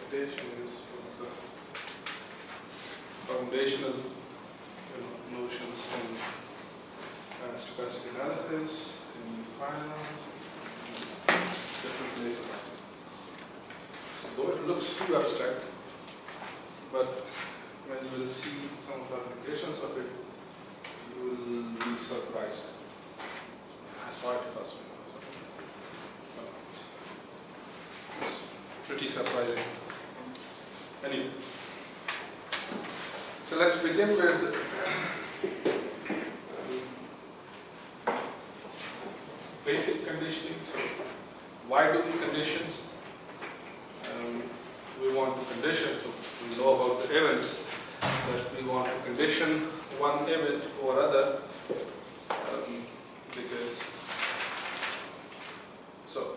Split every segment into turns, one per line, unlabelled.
expectation is one of the foundational notions in stochastic analysis, in finance, different places. So though it looks too abstract, but when you will see some of the applications of it, you will be surprised. That's why the first one. It's pretty surprising. Anyway, so let's begin with basic conditioning. So why do we condition? We want to condition, so we know about the events, that we want to condition one event or other, because, so,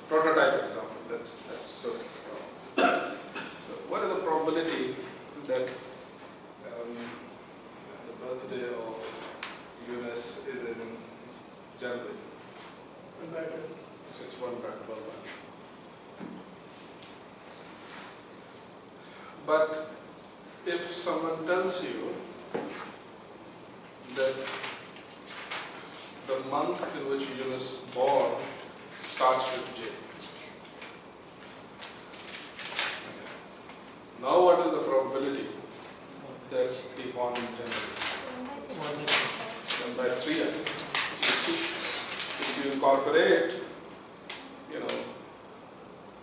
prototype example, so what is the probability that the birthday of Eunice is in January?
1 by 12.
So it's 1 by 12. But if someone tells you that the month in which Eunice born starts with J. Now what is the probability that he born in January? 1 by 3. So if you incorporate,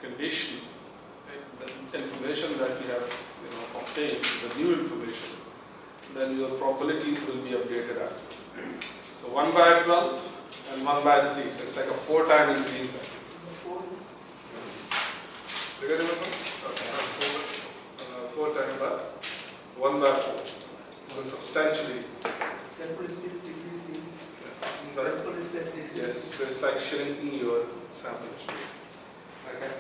condition, the information that we have obtained, the new information, then your probabilities will be updated after. So 1 by 12 and 1 by 3. So it's like a 4-time increase. 4 times but 1 by 4. So substantially.
Sample space decreasing.
Sorry?
Sample space decreasing.
Yes, so it's like shrinking your sample space. Okay.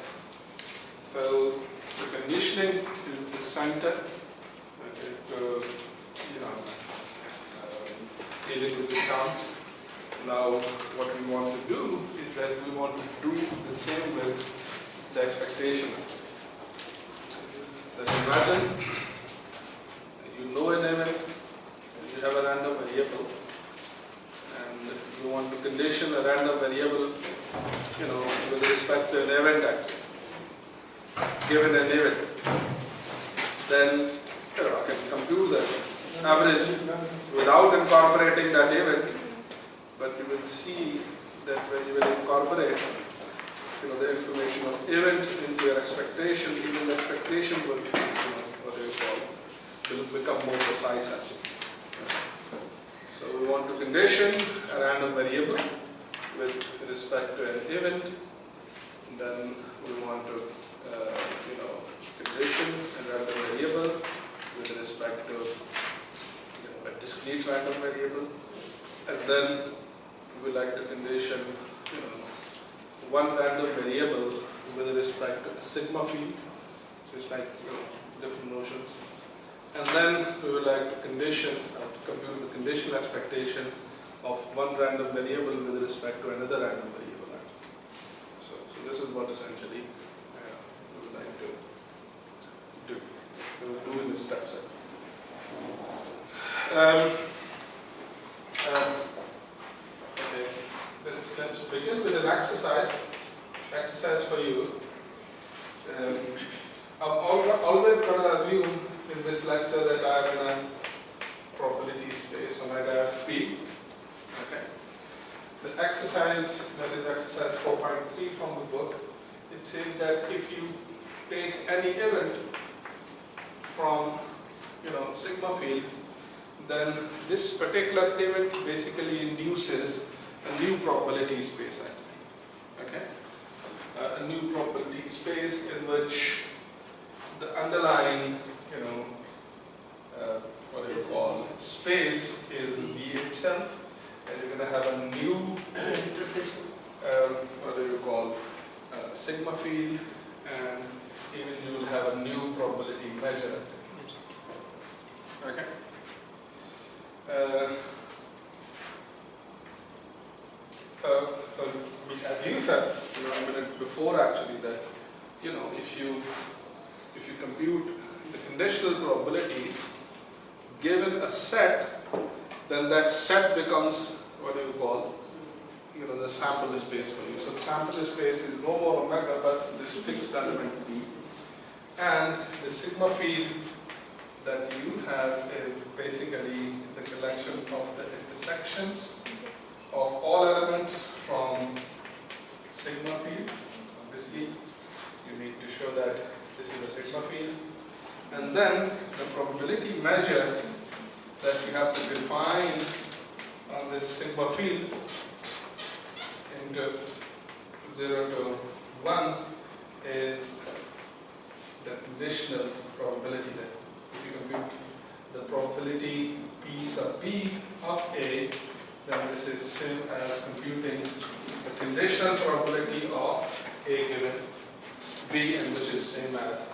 So the conditioning is the center. Okay, to dealing with the chance. Now what we want to do is that we want to do the same with the expectation. That imagine you know an event, you have a random variable, and you want to condition a random variable, with respect to an event actually. Given an event, then I can compute the average without incorporating that event, but you will see that when you will incorporate the information of event into your expectation, even the expectation will will become more precise actually. So we want to condition a random variable with respect to an event, and then we want to condition a random variable with respect to a discrete random variable, and then we like to condition one random variable with respect to a sigma field. So it's like different notions, and then we would like to condition compute the conditional expectation of one random variable with respect to another random variable. So this is what essentially we would like to do. So we'll do in the steps. Okay, let's begin with an exercise for you. I'm always going to assume in this lecture that I'm in a probability space, omega phi. Okay. The exercise, that is exercise 4.3 from the book, it says that if you take any event from sigma field, then this particular event basically induces a new probability space actually. Okay? A new probability space in which the underlying what do you call space is V itself, and you're going to have a new
intersection.
What do you call sigma field, and even you will have a new probability measure. Okay. So as you said a minute before actually, that if you compute the conditional probabilities given a set, then that set becomes what do you call, the sample space for you. So the sample space is no more omega, but this fixed element B, and the sigma field that you have is basically the collection of the intersections of all elements from sigma field. Obviously, you need to show that this is a sigma field. And then the probability measure that you have to define on this sigma field into 0 to 1 is the conditional probability that if you compute the probability P sub P of A, then this is same as computing the conditional probability of A given B, and which is same as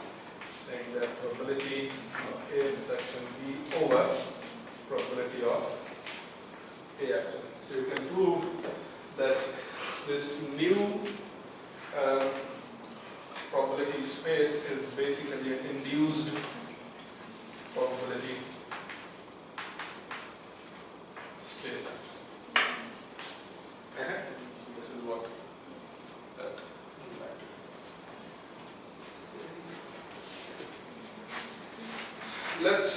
saying that probability of A intersection B over probability of A actually. So you can prove that this new probability space is basically an induced probability space actually. Okay? So this is what that would like to do. Let's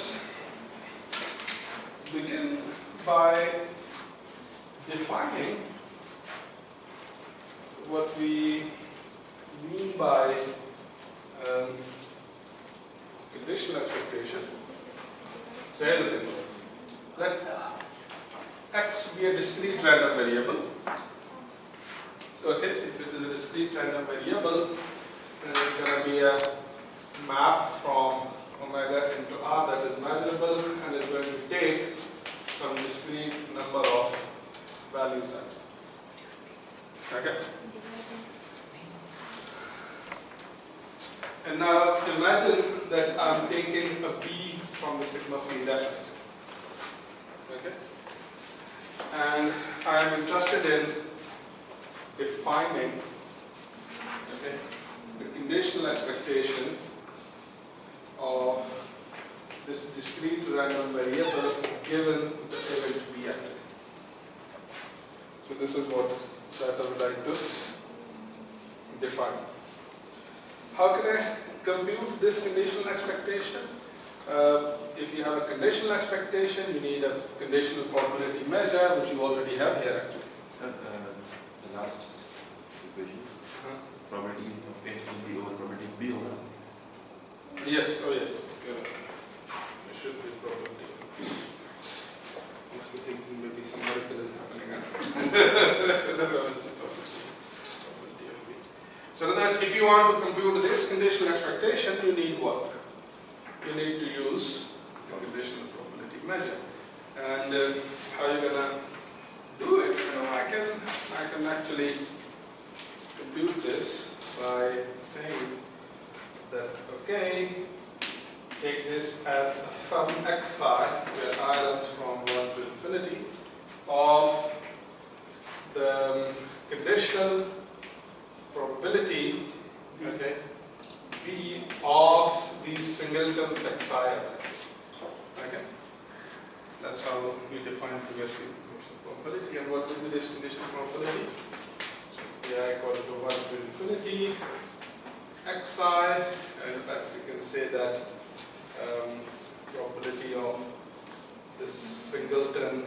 begin by defining what we mean by conditional expectation. So here's the thing. Let x be a discrete random variable. Okay, if it is a discrete random variable, then it's going to be a map from omega into r that is measurable, and it's going to take some discrete number of values. Okay. And now imagine that I'm taking a B from the sigma field F. Okay. And I'm interested in defining the conditional expectation of this discrete random variable given the event B actually. So this is what that I would like to define. How can I compute this conditional expectation? If you have a conditional expectation, you need a conditional probability measure, which you already have here actually.
Sir, the last equation, probability of A should be over probability of B over.
Yes, oh yes, correct. It should be probability. Makes me thinking maybe some miracle is happening. It's obviously probability of B. So in other words, if you want to compute this conditional expectation, you need what? You need to use the conditional probability measure. And how are you gonna do it? I can actually compute this by saying that okay, take this as a sum xi, where I runs from 1 to infinity, of the conditional probability, okay, B of these singletons xi. Okay, that's how we define conditional probability. And what would be this conditional probability? So I equal to 1 to infinity xi, and in fact we can say that probability of this singleton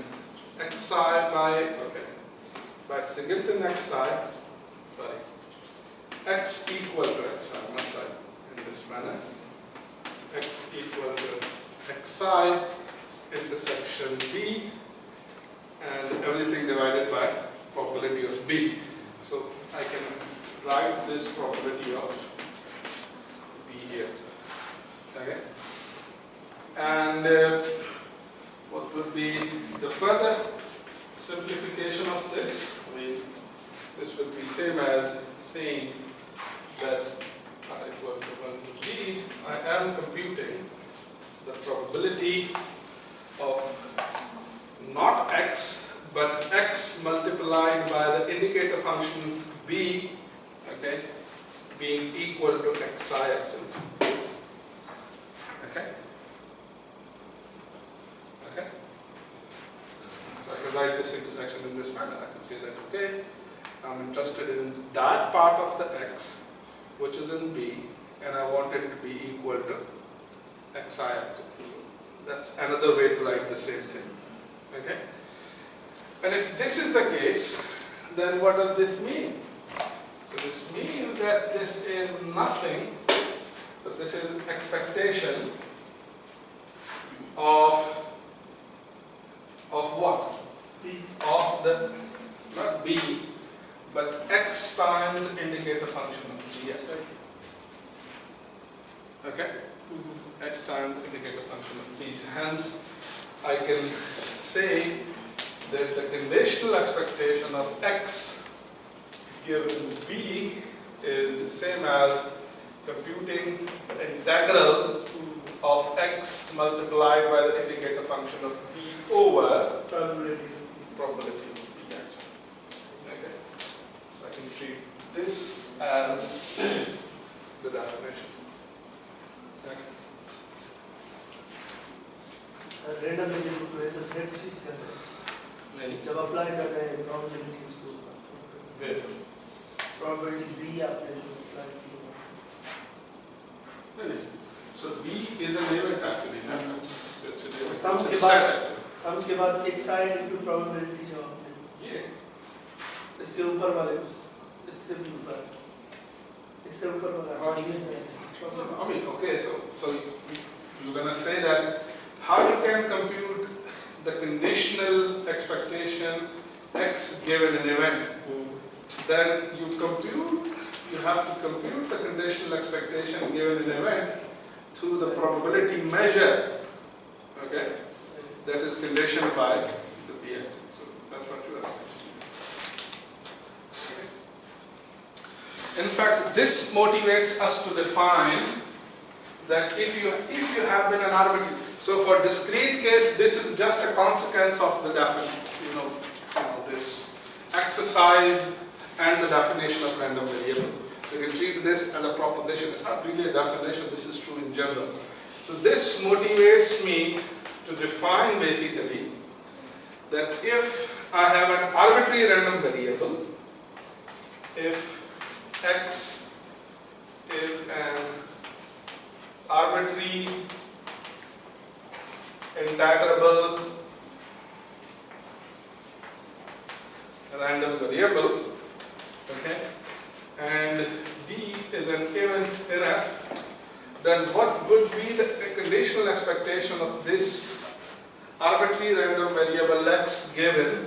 xi by singleton xi, sorry, x equal to xi, must write in this manner, x equal to xi intersection b, and everything divided by probability of b. So I can write this probability of b here. Okay? And what would be the further simplification of this? This would be same as saying that I equal to 1 to b, I am computing the probability of not x, but x multiplied by the indicator function b, okay, being equal to xi actually. Okay? Okay? So I can write this intersection in this manner. I can say that, okay, I'm interested in that part of the x which is in B, and I want it to be equal to xi actually. That's another way to write the same thing. Okay? And if this is the case, then what does this mean? So this means that this is nothing, but this is expectation of what?
B.
Of the, not B, but x times indicator function of B. Okay? X times indicator function of B. Hence, I can say that the conditional expectation of x given B is the same as computing the integral of x multiplied by the indicator function of B over
Probability.
probability of B actually. Okay? So I can treat this as the definition. Okay?
Random variable को ऐसे set ठीक कर रहे
नहीं,
हैं जब apply कर रहे हैं प्रोबेबिलिटी उसको
फिर
प्रोबेबिलिटी बी आपने जो अप्लाई की
नहीं, so B is an event actually, not so it's an event.
Sum
It's a
के
set
बाद
actually.
सम के बाद एक साइड इनटू प्रोबेबिलिटी जो आपने
Yeah.
इसके ऊपर वाले इससे भी ऊपर इससे ऊपर वाला
हाँ,
ये से
I mean, okay, so you're gonna say that how you can compute the conditional expectation x given an event. Then you have to compute the conditional expectation given an event through the probability measure, okay, that is conditioned by the P active. So that's what you are saying. Okay. In fact, this motivates us to define that if you have been an arbitrary, so for discrete case, this is just a consequence of the definition, this exercise and the definition of random variable. So you can treat this as a proposition. It's not really a definition, this is true in general. So this motivates me to define basically that if I have an arbitrary random variable, if x is an arbitrary integrable random variable, okay, and B is an event in F, then what would be the conditional expectation of this arbitrary random variable x given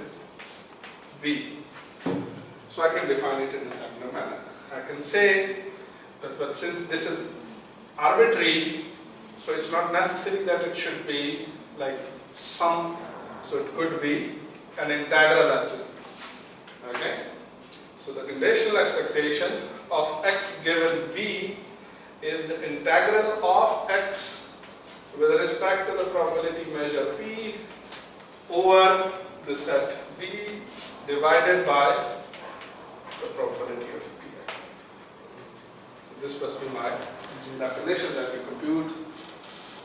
B? So I can define it in a similar manner. I can say that, but since this is arbitrary, so it's not necessary that it should be like sum, so it could be an integral actually. Okay? So the conditional expectation of x given B is the integral of x with respect to the probability measure P over the set B divided by the probability of P. So this must be my definition that we compute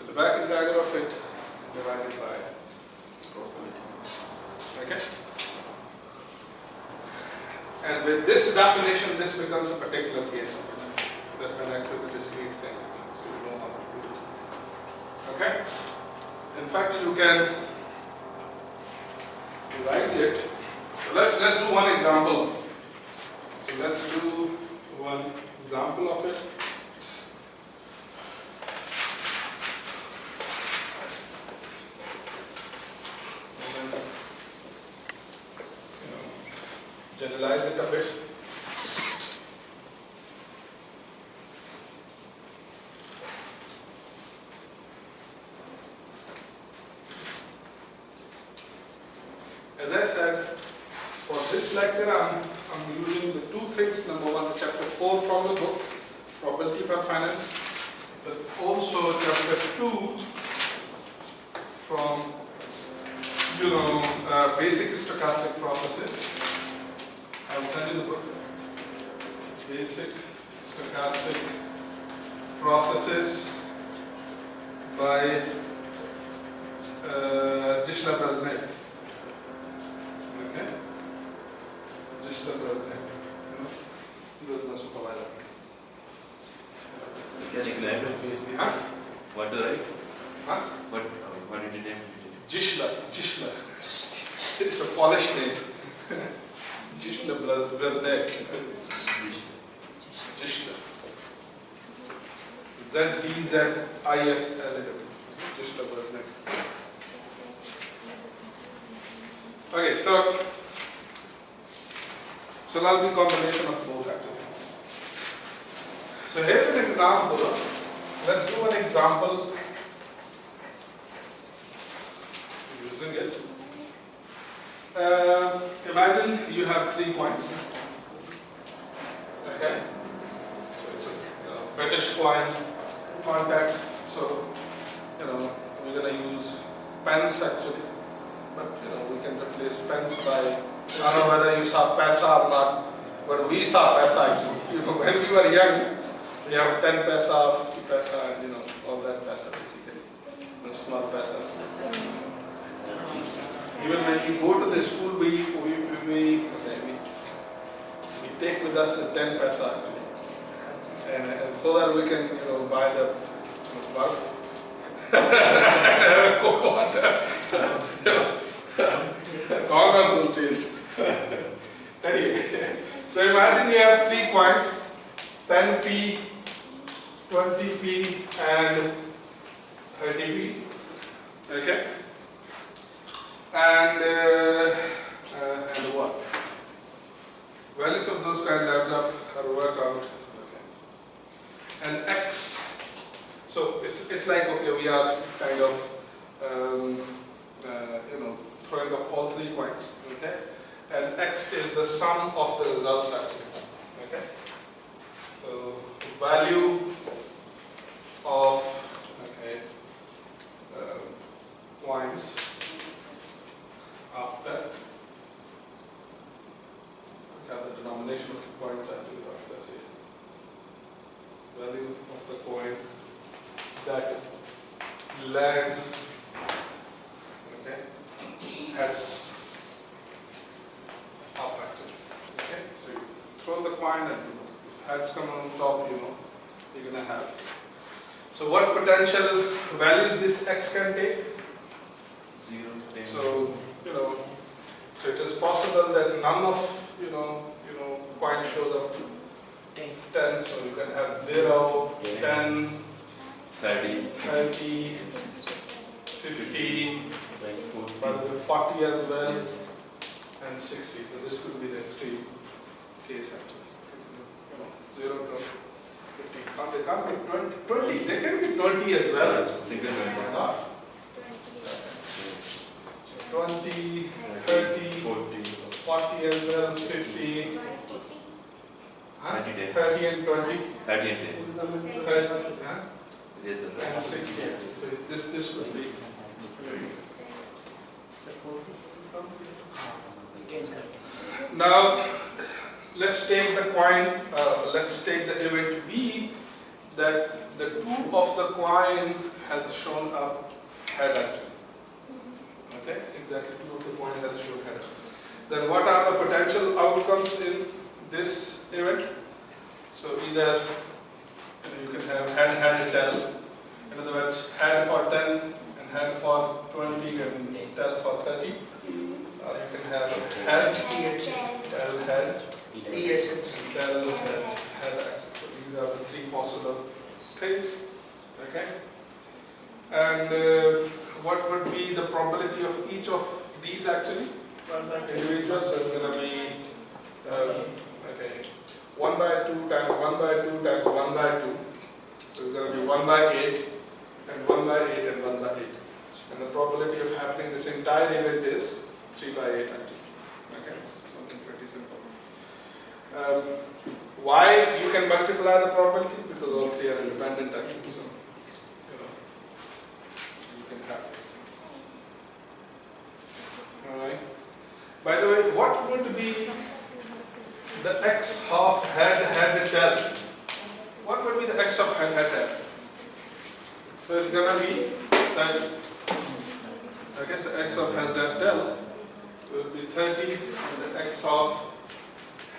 the back integral of it divided by probability. Okay? And with this definition, this becomes a particular case of it. That when x is a discrete thing, so you know how to do it. Okay? In fact, you can write it. So let's do one example. So let's do one example of it. Generalize it a bit. As I said, for this lecture I'm using the two things. Number one, the chapter 4 from the book, Probability for Finance, but also chapter 2 from basic stochastic processes. I'll send you the book. Basic stochastic processes by Dishler-Brezhnev. Okay? Dishler-Brezhnev. He was my supervisor.
Can you clarify?
Huh?
What to write?
Huh?
What did you name?
Dishler. It's a Polish name. Dishler-Brezhnev. Dishler. Z-D-Z-I-S-L. Dishler-Brezhnev. Okay, so that'll be combination of both actually. So here's an example. Let's do an example using it. Imagine you have 3 coins. Okay, so it's a British coin context. So we're gonna use pence actually, but we can replace pence by, I don't know whether you saw paisa or not, but we saw paisa actually. When we were young, we have 10 paisa, 50 paisa, and all that paisa basically, small paisas. Even when we go to the school, we take with us the 10 paisa actually, and so that we can buy the bus and have a Coke water. All of those days. Anyway, so imagine you have 3 coins, 10p, 20p, and 30p. Okay. And what? Values of those coins adds up or work out. Okay. And x. So it's like, okay, we are kind of throwing up all 3 coins. Okay. And x is the sum of the results actually. Okay. So value of coins after the denomination of the coins actually after say value of the coin that lands heads up actually. Okay, so you throw the coin and heads come on top, you're gonna have. So what potential values this x can take?
0, 10.
So so it is possible that none of coin shows up 10, so you can have 0, 10,
30,
30, 50,
40.
by the way 40 as well, and 60. So this could be the extreme case actually. 0 to 50. They can't be 20. They can be 20 as well.
Yes, single number.
Not 20, 30,
40,
40 as well, 50,
30,
30 and 20,
30 and
30,
10. Yes, sir.
and 60. So this could be. Now let's take the coin. Let's take the event B that the 2 of the coin has shown up head actually. Okay, exactly 2 of the coin has shown head. Then what are the potential outcomes in this event? So either you can have head, tail. In other words, head for 10 and head for 20 and tail for 30. Or you can have head, tail, head, tail, head actually. So these are the 3 possible things. Okay. And what would be the probability of each of these actually? Individuals, so it's going to be 1 by 2 times 1 by 2 times 1 by 2. So it's going to be 1 by 8 and 1 by 8 and 1 by 8. And the probability of happening this entire event is 3 by 8 actually. Okay, something pretty simple. Why you can multiply the probabilities? Because all 3 are independent actually. So you can have this. Alright. By the way, what would be the x half head tail? what would be the x of head head? So it's gonna be 30. Okay, so x of head head del will be 30, and the x of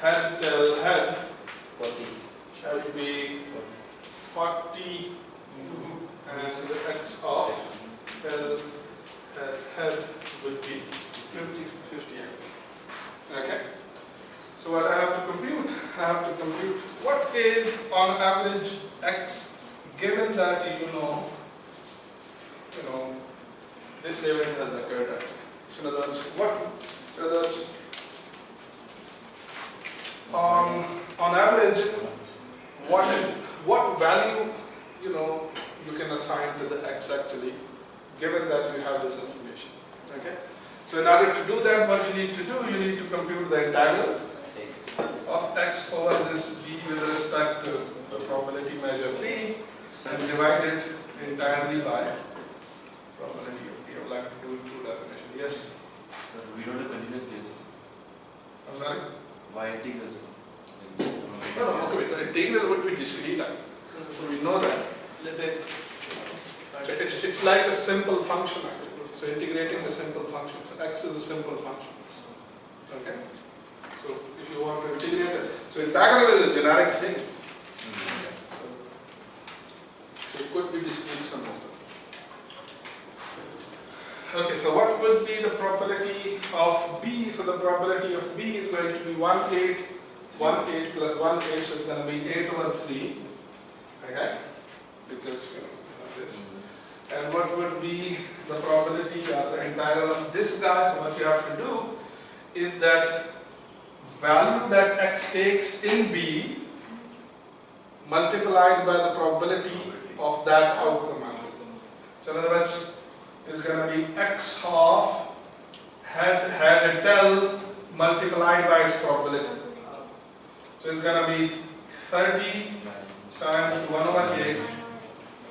head del head
40.
would be 40, and the x of del head would be 58. Okay. So what I have to compute? I have to compute what is on average x, given that you know this event has occurred actually. So in other words, on average, what value you can assign to the x actually, given that you have this information. Okay. So in order to do that, what you need to do, you need to compute the integral of x over this b with respect to the probability measure b and divide it entirely by probability of b. I would like to do true definition. Yes?
We don't have continuous case.
I'm sorry?
Why integrals?
No, okay, the integral would be discrete. So we know that. It's like a simple function actually. So integrating the simple function. So x is a simple function. Okay? So if you want to integrate it, so integral is a generic thing. So it could be discrete somewhere. Okay, so what would be the probability of b? So the probability of b is going to be 1/8 plus 1/8, so it's going to be 8 over 3. Okay? Because this. And what would be the probability or the integral of this guy? So what you have to do is that value that x takes in b multiplied by the probability of that outcome. So in other words, it's going to be x of head del multiplied by its probability. So it's going to be 30 times 1 over 8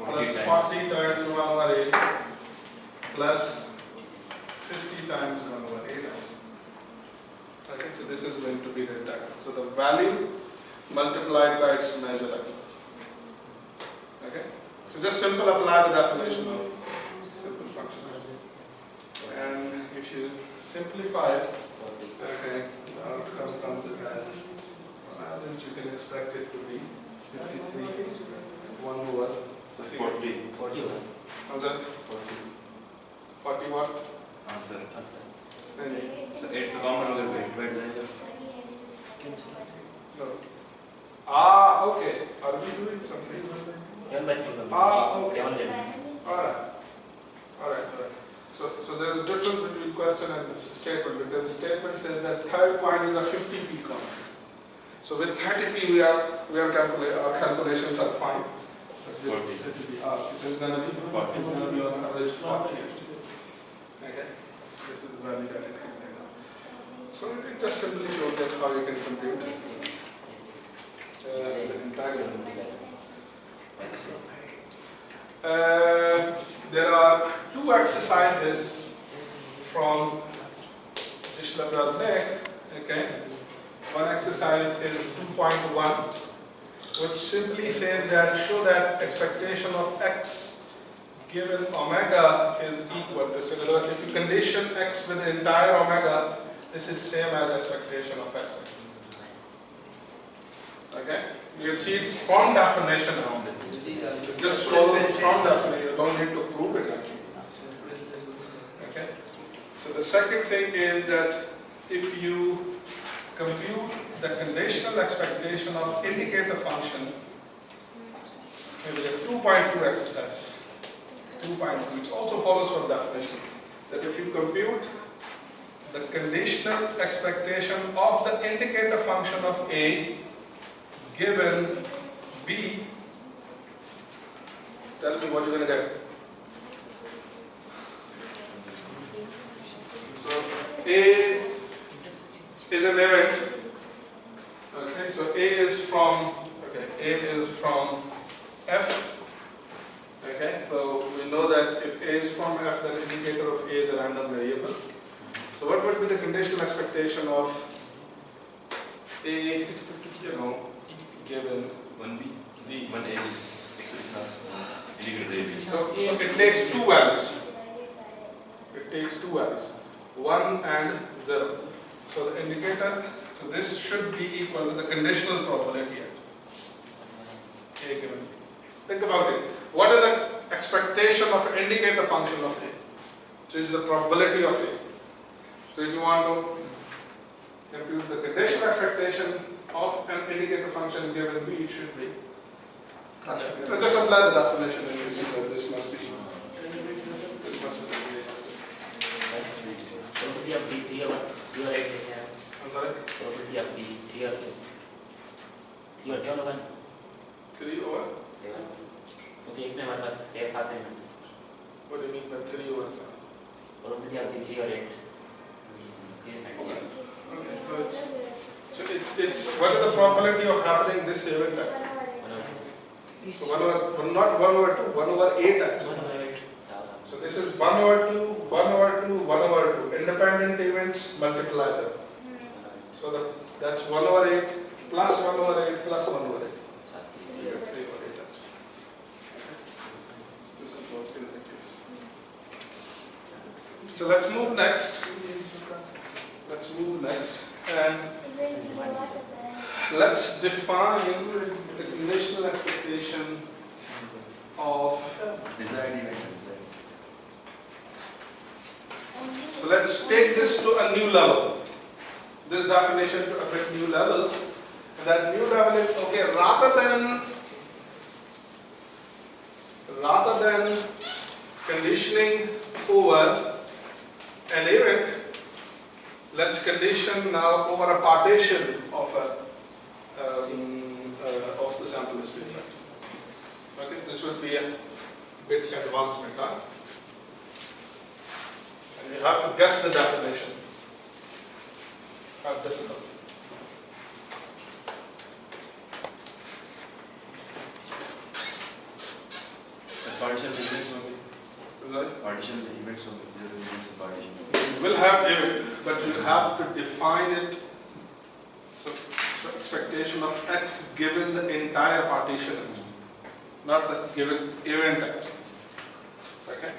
plus 40 times 1 over 8 plus 50 times 1 over 8. Okay, so this is going to be the integral. So the value multiplied by its measure. Okay, so just simple apply the definition of simple function. And if you simplify it, okay, the outcome comes as, on average you can expect it to be 53, 1 over.
So 40.
41.
How's that? 40 what?
Answer.
Any?
So 8 to common over weight. Where
No. Ah, okay. Are we doing something? Ah, okay. Alright. So there is a difference between question and statement, because the statement says that third point is a 50p coin. So with 30p our calculations are fine. So it's going to be on average 40. Okay. This is the value that it can bring up. So it just simply shows that how you can compute the integral. There are two exercises from Conditional. Okay. One exercise is 2.1, which simply says that show that expectation of x given omega is equal to. So in other words, if you condition x with the entire omega, this is same as expectation of x. Okay? You can see it from definition. Just follow it from definition. You don't need to prove it. Okay? So the second thing is that if you compute the conditional expectation of indicator function, maybe a 2.2 exercise. 2.2. It also follows from definition that if you compute the conditional expectation of the indicator function of A given B, tell me what you're going to get. So A is an event. Okay, so A is from F. Okay, so we know that if A is from F, then indicator of A is a random variable. So what would be the conditional expectation of A, given
1b.
B.
One A actually class indicator A.
So it takes two values. It takes two values, 1 and 0. So the indicator, so this should be equal to the conditional probability at A given B. Think about it. What is the expectation of an indicator function of A? Which is the probability of A. So if you want to compute the conditional expectation of an indicator function given B, it should be. Just apply the definition and you see that this must be. This must be.
Probability of B 3 over 3 over 8 है क्या?
I'm sorry?
Probability of B 3 over 3 over 7 होगा ना?
3 over?
7. क्योंकि इसमें हमारे पास एक आते हैं.
What do you mean by 3 over 7?
Probability of B 3 over 8.
Okay. So it's what is the probability of happening this event actually? So 1 over, not 1 over 2, 1 over 8 actually.
1 over 8.
So this is 1 over 2, 1 over 2, 1 over 2. Independent events, multiply them. So that's 1 over 8 plus 1 over 8 plus 1 over 8. So you have 3 over 8 actually. This is what is the case. So let's move next. Let's move next. And let's define the conditional expectation of.
Desired event.
So let's take this to a new level. This definition to a bit new level. And that new level is okay. Rather than conditioning over an event, let's condition now over a partition of the sample space. Okay, this would be a bit advancement, huh? And you have to guess the definition. How difficult.
Partial events होंगे.
Sorry?
Partial events होंगे. There will be partition.
You will have event, but you have to define it. So expectation of x given the entire partition, not the given event. Okay?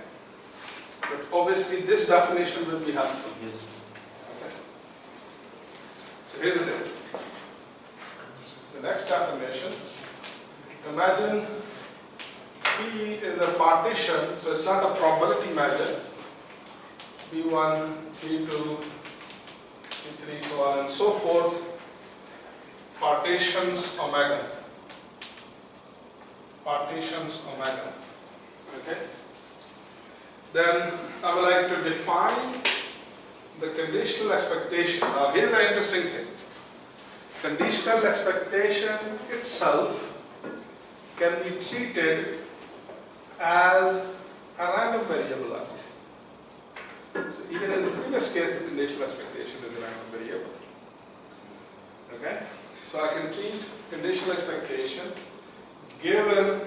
But obviously this definition will be helpful.
Yes.
Okay? So here's the thing. The next definition. Imagine P is a partition, so it's not a probability measure. P1, P2, P3, so on and so forth. Partitions omega. Partitions omega. Okay? Then I would like to define the conditional expectation. Now here's the interesting thing. Conditional expectation itself can be treated as a random variable. So even in the previous case, the conditional expectation is a random variable. Okay? So I can treat conditional expectation given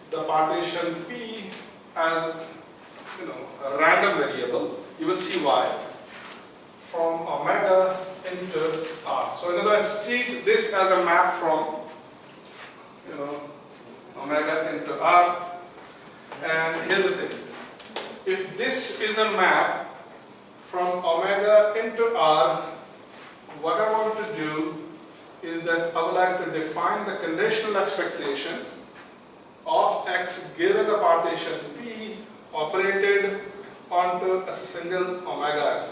the partition P as a random variable. You will see why. From omega into R. So in other words, treat this as a map from omega into R. And here's the thing. If this is a map from omega into R, what I want to do is that I would like to define the conditional expectation of x given a partition P operated onto a single omega,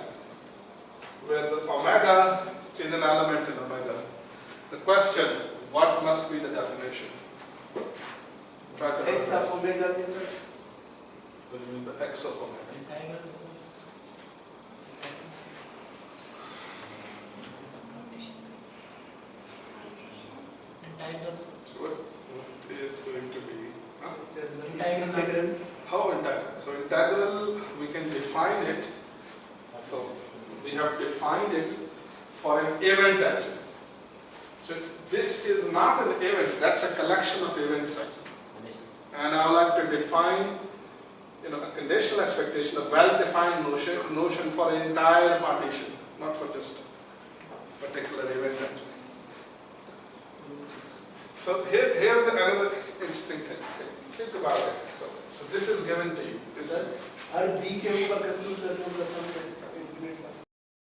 where the omega is an element in omega. The question, what must be the definition? Try to
X
answer.
of omega.
What do you mean by x of omega? So what is going to be?
Integral.
How integral? So integral, we can define it. So we have defined it for an event actually. So this is not an event, that's a collection of events actually. And I would like to define a conditional expectation, a well-defined notion for an entire partition, not for just a particular event actually. So here's another interesting thing. Think about it. So this is given to you. This
sir हर B के ऊपर conclude करने का सम infinite सम